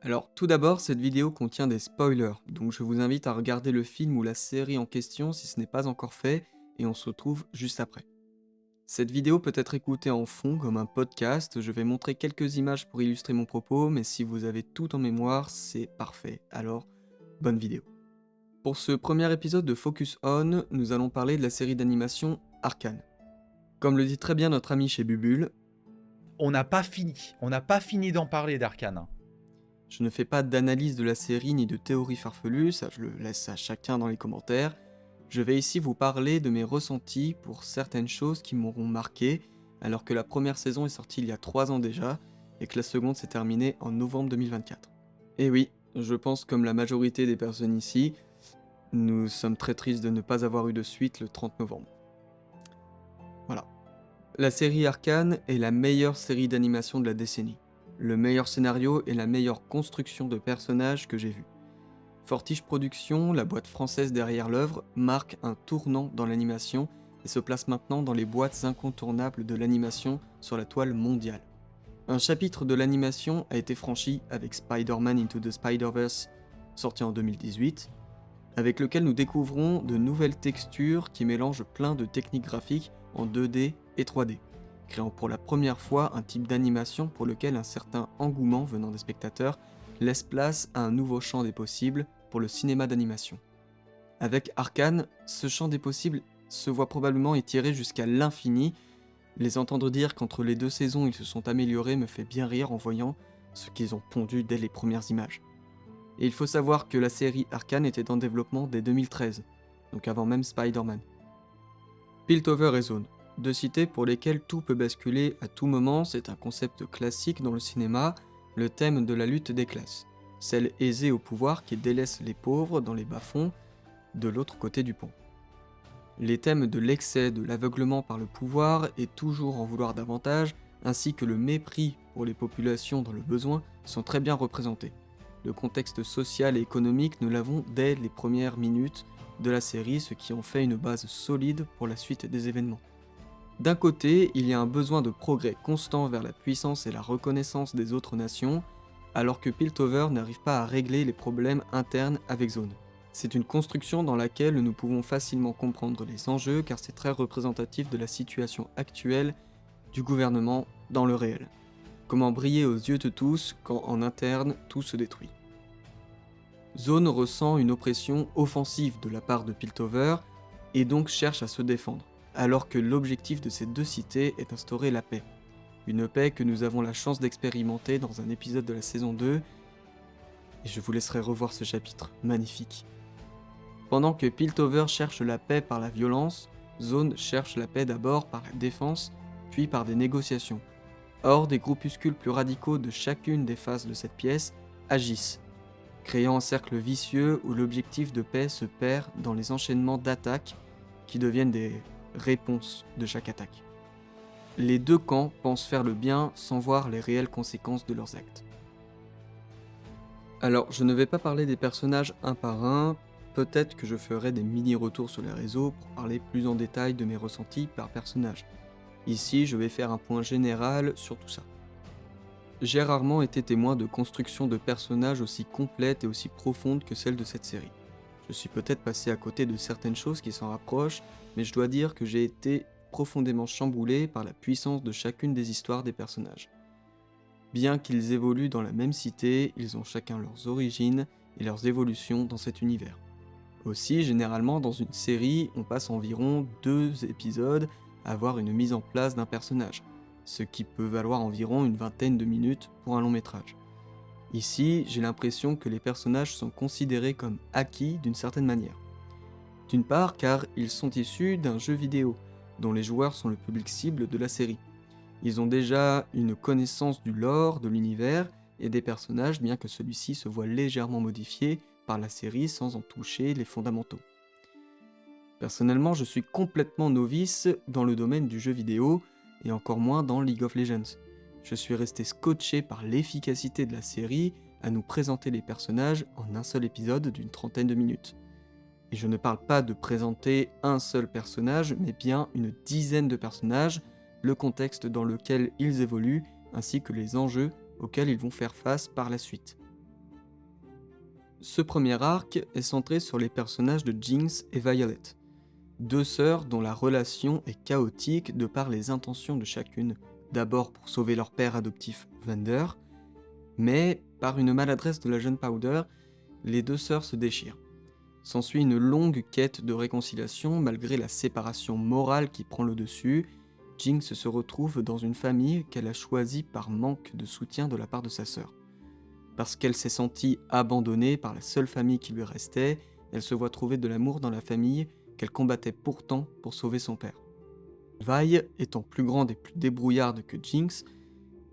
Alors, tout d'abord, cette vidéo contient des spoilers, donc je vous invite à regarder le film ou la série en question si ce n'est pas encore fait, et on se retrouve juste après. Cette vidéo peut être écoutée en fond comme un podcast, je vais montrer quelques images pour illustrer mon propos, mais si vous avez tout en mémoire, c'est parfait, alors bonne vidéo. Pour ce premier épisode de Focus On, nous allons parler de la série d'animation Arcane. Comme le dit très bien notre ami chez Bubule, On n'a pas fini d'en parler d'Arcane. je ne fais pas d'analyse de la série ni de théorie farfelue, ça je le laisse à chacun dans les commentaires. Je vais ici vous parler de mes ressentis pour certaines choses qui m'auront marqué, alors que la première saison est sortie il y a 3 ans déjà, et que la seconde s'est terminée en novembre 2024. Et oui, je pense comme la majorité des personnes ici, nous sommes très tristes de ne pas avoir eu de suite le 30 novembre. Voilà. La série Arcane est la meilleure série d'animation de la décennie. Le meilleur scénario et la meilleure construction de personnages que j'ai vu. Fortige Productions, la boîte française derrière l'œuvre, marque un tournant dans l'animation et se place maintenant dans les boîtes incontournables de l'animation sur la toile mondiale. Un chapitre de l'animation a été franchi avec Spider-Man Into the Spider-Verse, sorti en 2018, avec lequel nous découvrons de nouvelles textures qui mélangent plein de techniques graphiques en 2D et 3D, créant pour la première fois un type d'animation pour lequel un certain engouement venant des spectateurs laisse place à un nouveau champ des possibles pour le cinéma d'animation. Avec Arcane, ce champ des possibles se voit probablement étiré jusqu'à l'infini. Les entendre dire qu'entre les deux saisons ils se sont améliorés me fait bien rire en voyant ce qu'ils ont pondu dès les premières images. Et il faut savoir que la série Arcane était en développement dès 2013, donc avant même Spider-Man. Piltover et Zone, deux cités pour lesquelles tout peut basculer à tout moment, c'est un concept classique dans le cinéma, le thème de la lutte des classes. Celle aisée au pouvoir qui délaisse les pauvres dans les bas-fonds, de l'autre côté du pont. Les thèmes de l'excès, de l'aveuglement par le pouvoir et toujours en vouloir davantage, ainsi que le mépris pour les populations dans le besoin, sont très bien représentés. Le contexte social et économique, nous l'avons dès les premières minutes de la série, ce qui en fait une base solide pour la suite des événements. D'un côté, il y a un besoin de progrès constant vers la puissance et la reconnaissance des autres nations, alors que Piltover n'arrive pas à régler les problèmes internes avec Zone. C'est une construction dans laquelle nous pouvons facilement comprendre les enjeux car c'est très représentatif de la situation actuelle du gouvernement dans le réel. Comment briller aux yeux de tous quand en interne tout se détruit. Zone ressent une oppression offensive de la part de Piltover et donc cherche à se défendre, alors que l'objectif de ces deux cités est d'instaurer la paix. Une paix que nous avons la chance d'expérimenter dans un épisode de la saison 2, et je vous laisserai revoir ce chapitre, magnifique. Pendant que Piltover cherche la paix par la violence, Zone cherche la paix d'abord par la défense, puis par des négociations. Or, des groupuscules plus radicaux de chacune des faces de cette pièce agissent, créant un cercle vicieux où l'objectif de paix se perd dans les enchaînements d'attaques qui deviennent des réponses de chaque attaque. Les deux camps pensent faire le bien sans voir les réelles conséquences de leurs actes. Alors, je ne vais pas parler des personnages un par un, peut-être que je ferai des mini-retours sur les réseaux pour parler plus en détail de mes ressentis par personnage. Ici, je vais faire un point général sur tout ça. J'ai rarement été témoin de construction de personnages aussi complètes et aussi profondes que celle de cette série. Je suis peut-être passé à côté de certaines choses qui s'en rapprochent, mais je dois dire que j'ai été profondément chamboulé par la puissance de chacune des histoires des personnages. Bien qu'ils évoluent dans la même cité, ils ont chacun leurs origines et leurs évolutions dans cet univers. Aussi, généralement, dans une série, on passe environ 2 épisodes à avoir une mise en place d'un personnage, ce qui peut valoir environ une vingtaine de minutes pour un long métrage. Ici, j'ai l'impression que les personnages sont considérés comme acquis d'une certaine manière. D'une part, car ils sont issus d'un jeu vidéo, dont les joueurs sont le public cible de la série. Ils ont déjà une connaissance du lore, de l'univers et des personnages, bien que celui-ci se voit légèrement modifié par la série sans en toucher les fondamentaux. Personnellement, je suis complètement novice dans le domaine du jeu vidéo, et encore moins dans League of Legends. Je suis resté scotché par l'efficacité de la série à nous présenter les personnages en un seul épisode d'une trentaine de minutes. Et je ne parle pas de présenter un seul personnage, mais bien une dizaine de personnages, le contexte dans lequel ils évoluent, ainsi que les enjeux auxquels ils vont faire face par la suite. Ce premier arc est centré sur les personnages de Jinx et Violet, deux sœurs dont la relation est chaotique de par les intentions de chacune, d'abord pour sauver leur père adoptif Vander, mais par une maladresse de la jeune Powder, les deux sœurs se déchirent. S'ensuit une longue quête de réconciliation malgré la séparation morale qui prend le dessus. Jinx se retrouve dans une famille qu'elle a choisie par manque de soutien de la part de sa sœur. Parce qu'elle s'est sentie abandonnée par la seule famille qui lui restait, elle se voit trouver de l'amour dans la famille qu'elle combattait pourtant pour sauver son père. Vi étant plus grande et plus débrouillarde que Jinx,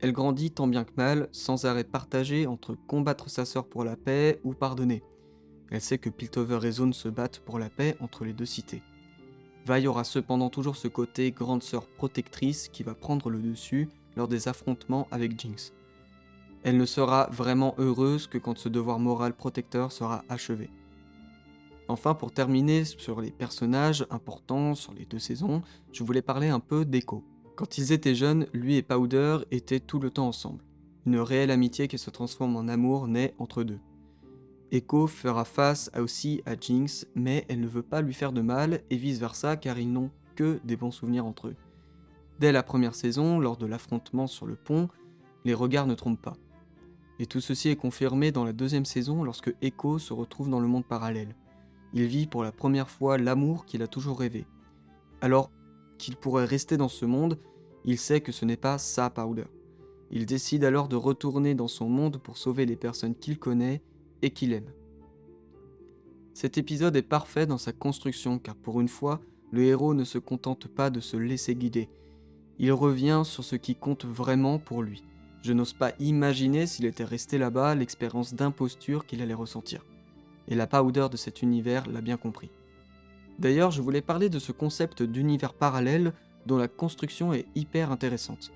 elle grandit tant bien que mal, sans arrêt partagée entre combattre sa sœur pour la paix ou pardonner. Elle sait que Piltover et Zaun se battent pour la paix entre les deux cités. Vi aura cependant toujours ce côté grande sœur protectrice qui va prendre le dessus lors des affrontements avec Jinx. Elle ne sera vraiment heureuse que quand ce devoir moral protecteur sera achevé. Enfin, pour terminer sur les personnages importants sur les 2 saisons, je voulais parler un peu d'Echo. Quand ils étaient jeunes, lui et Powder étaient tout le temps ensemble. Une réelle amitié qui se transforme en amour naît entre deux. Echo fera face aussi à Jinx, mais elle ne veut pas lui faire de mal et vice versa car ils n'ont que des bons souvenirs entre eux. Dès la première saison, lors de l'affrontement sur le pont, les regards ne trompent pas. Et tout ceci est confirmé dans la 2e saison lorsque Echo se retrouve dans le monde parallèle. Il vit pour la première fois l'amour qu'il a toujours rêvé. Alors qu'il pourrait rester dans ce monde, il sait que ce n'est pas sa Powder. Il décide alors de retourner dans son monde pour sauver les personnes qu'il connaît et qu'il aime. Cet épisode est parfait dans sa construction car pour une fois, le héros ne se contente pas de se laisser guider. Il revient sur ce qui compte vraiment pour lui. Je n'ose pas imaginer s'il était resté là-bas l'expérience d'imposture qu'il allait ressentir. Et la Powder de cet univers l'a bien compris. D'ailleurs, je voulais parler de ce concept d'univers parallèle dont la construction est hyper intéressante.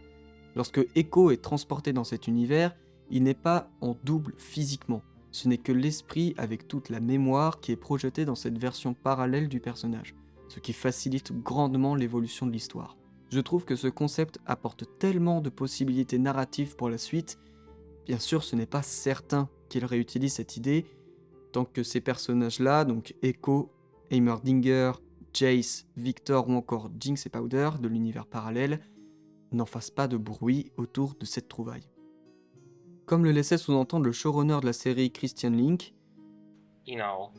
Lorsque Echo est transporté dans cet univers, il n'est pas en double physiquement. Ce n'est que l'esprit avec toute la mémoire qui est projetée dans cette version parallèle du personnage, ce qui facilite grandement l'évolution de l'histoire. Je trouve que ce concept apporte tellement de possibilités narratives pour la suite. Bien sûr, ce n'est pas certain qu'il réutilise cette idée, tant que ces personnages-là, donc Echo, Heimerdinger, Jace, Victor ou encore Jinx et Powder de l'univers parallèle, n'en fassent pas de bruit autour de cette trouvaille. Comme le laissait sous-entendre le showrunner de la série Christian Link, You know,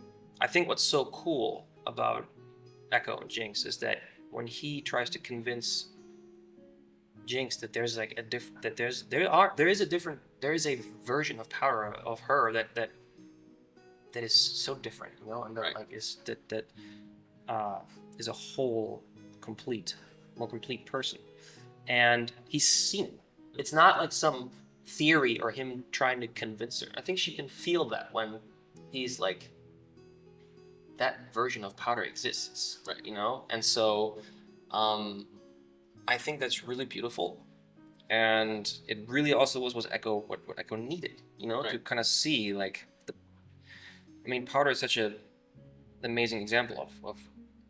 I think what's so cool about Echo and Jinx is that when he tries to convince Jinx that there's like a there is a version of power of her that is so different, you know, and that Right. like is a whole more complete person, and he's seen it. It's not like some theory or him trying to convince her. I think she can feel that when he's like, that version of powder exists, Right. you know, and so I think that's really beautiful, and it really also was Echo what Echo needed, you know, to Right. kind of see like I mean, Powder is such an amazing example of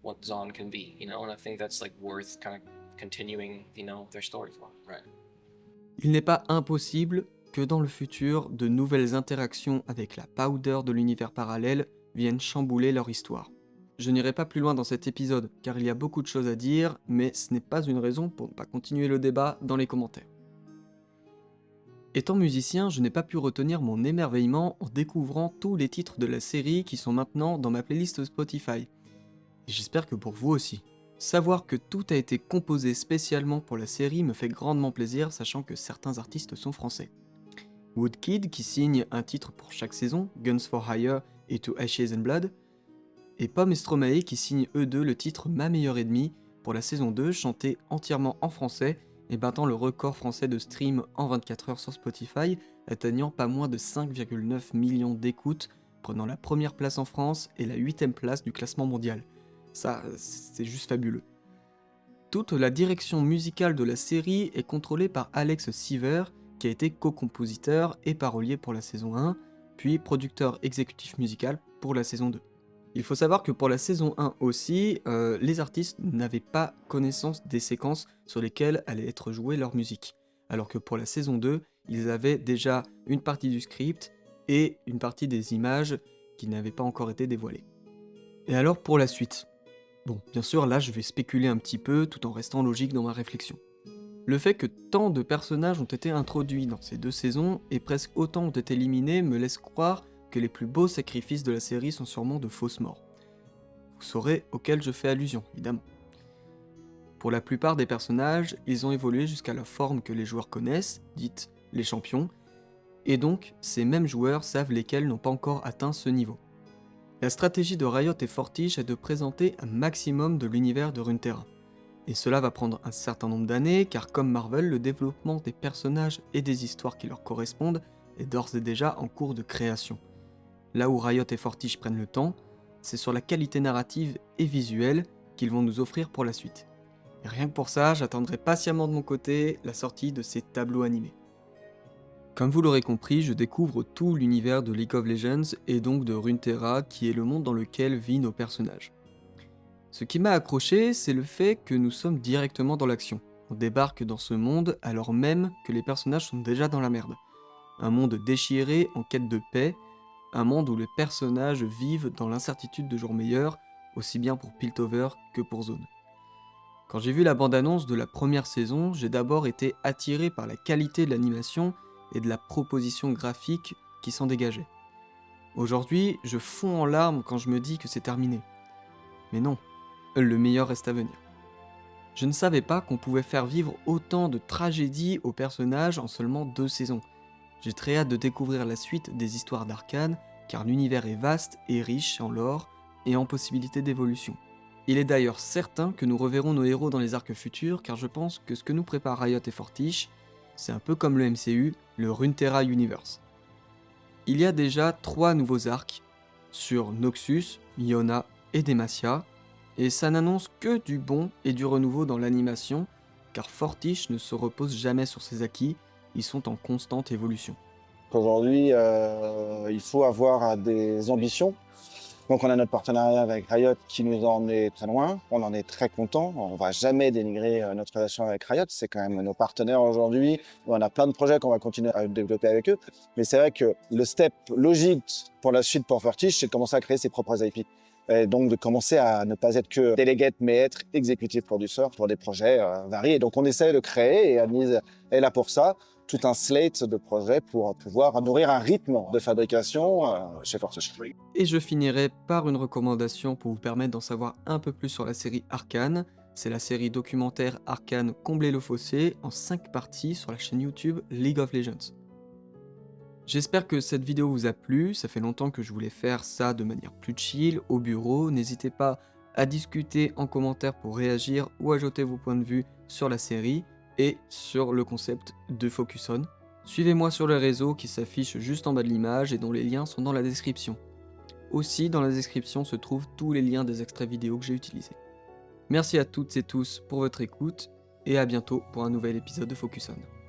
what Zahn can be, you know, and I think that's like worth kind of continuing, you know, their story for. Right. il n'est pas impossible que dans le futur, de nouvelles interactions avec la Powder de l'univers parallèle viennent chambouler leur histoire. Je n'irai pas plus loin dans cet épisode, car il y a beaucoup de choses à dire, mais ce n'est pas une raison pour ne pas continuer le débat dans les commentaires. Étant musicien, je n'ai pas pu retenir mon émerveillement en découvrant tous les titres de la série qui sont maintenant dans ma playlist Spotify. Et j'espère que pour vous aussi. Savoir que tout a été composé spécialement pour la série me fait grandement plaisir, sachant que certains artistes sont français. Woodkid qui signe un titre pour chaque saison, Guns for Hire et To Ashes and Blood, et Pomme et Stromae qui signent eux deux le titre Ma meilleure ennemie pour la saison 2, chanté entièrement en français et battant le record français de stream en 24 heures sur Spotify, atteignant pas moins de 5,9 millions d'écoutes, prenant la première place en France et la 8ème place du classement mondial. Ça, c'est juste fabuleux. Toute la direction musicale de la série est contrôlée par Alex Seaver, qui a été co-compositeur et parolier pour la saison 1, puis producteur exécutif musical pour la saison 2. Il faut savoir que pour la saison 1 aussi, les artistes n'avaient pas connaissance des séquences sur lesquelles allait être jouée leur musique, alors que pour la saison 2, ils avaient déjà une partie du script et une partie des images qui n'avaient pas encore été dévoilées. Et alors pour la suite? Bon, bien sûr, là je vais spéculer un petit peu tout en restant logique dans ma réflexion. Le fait que tant de personnages ont été introduits dans ces 2 saisons et presque autant ont été éliminés me laisse croire que les plus beaux sacrifices de la série sont sûrement de fausses morts. Vous saurez auxquels je fais allusion, évidemment. Pour la plupart des personnages, ils ont évolué jusqu'à la forme que les joueurs connaissent, dite les champions, et donc ces mêmes joueurs savent lesquels n'ont pas encore atteint ce niveau. La stratégie de Riot et Fortiche est de présenter un maximum de l'univers de Runeterra. Et cela va prendre un certain nombre d'années, car comme Marvel, le développement des personnages et des histoires qui leur correspondent est d'ores et déjà en cours de création. Là où Riot et Fortiche prennent le temps, c'est sur la qualité narrative et visuelle qu'ils vont nous offrir pour la suite. Et rien que pour ça, j'attendrai patiemment de mon côté la sortie de ces tableaux animés. Comme vous l'aurez compris, je découvre tout l'univers de League of Legends et donc de Runeterra qui est le monde dans lequel vivent nos personnages. Ce qui m'a accroché, c'est le fait que nous sommes directement dans l'action. On débarque dans ce monde alors même que les personnages sont déjà dans la merde. Un monde déchiré en quête de paix, un monde où les personnages vivent dans l'incertitude de jours meilleurs, aussi bien pour Piltover que pour Zone. Quand j'ai vu la bande-annonce de la première saison, j'ai d'abord été attiré par la qualité de l'animation et de la proposition graphique qui s'en dégageait. Aujourd'hui, je fonds en larmes quand je me dis que c'est terminé. Mais non, le meilleur reste à venir. Je ne savais pas qu'on pouvait faire vivre autant de tragédies aux personnages en seulement 2 saisons. J'ai très hâte de découvrir la suite des histoires d'Arcane, car l'univers est vaste et riche en lore et en possibilités d'évolution. Il est d'ailleurs certain que nous reverrons nos héros dans les arcs futurs, car je pense que ce que nous prépare Riot et Fortiche, c'est un peu comme le MCU, le Runeterra Universe. Il y a déjà 3 nouveaux arcs, sur Noxus, Iona et Demacia, et ça n'annonce que du bon et du renouveau dans l'animation, car Fortiche ne se repose jamais sur ses acquis, ils sont en constante évolution. Aujourd'hui, il faut avoir des ambitions. Donc on a notre partenariat avec Riot qui nous en est très loin, on en est très content, on ne va jamais dénigrer notre relation avec Riot, c'est quand même nos partenaires aujourd'hui, on a plein de projets qu'on va continuer à développer avec eux, mais c'est vrai que le step logique pour la suite pour Fortiche, c'est de commencer à créer ses propres IP. Et donc de commencer à ne pas être que delegate, mais être executive producer pour des projets variés. Donc on essaie de créer, et Annelise est là pour ça, tout un slate de projets pour pouvoir nourrir un rythme de fabrication chez Fortiche. Et je finirai par une recommandation pour vous permettre d'en savoir un peu plus sur la série Arcane. C'est la série documentaire Arcane Combler le fossé en 5 parties sur la chaîne YouTube League of Legends. J'espère que cette vidéo vous a plu, ça fait longtemps que je voulais faire ça de manière plus chill, au bureau, n'hésitez pas à discuter en commentaire pour réagir ou ajouter vos points de vue sur la série et sur le concept de Focus On. Suivez-moi sur les réseaux qui s'affichent juste en bas de l'image et dont les liens sont dans la description. Aussi, dans la description se trouvent tous les liens des extraits vidéo que j'ai utilisés. Merci à toutes et tous pour votre écoute et à bientôt pour un nouvel épisode de Focus On.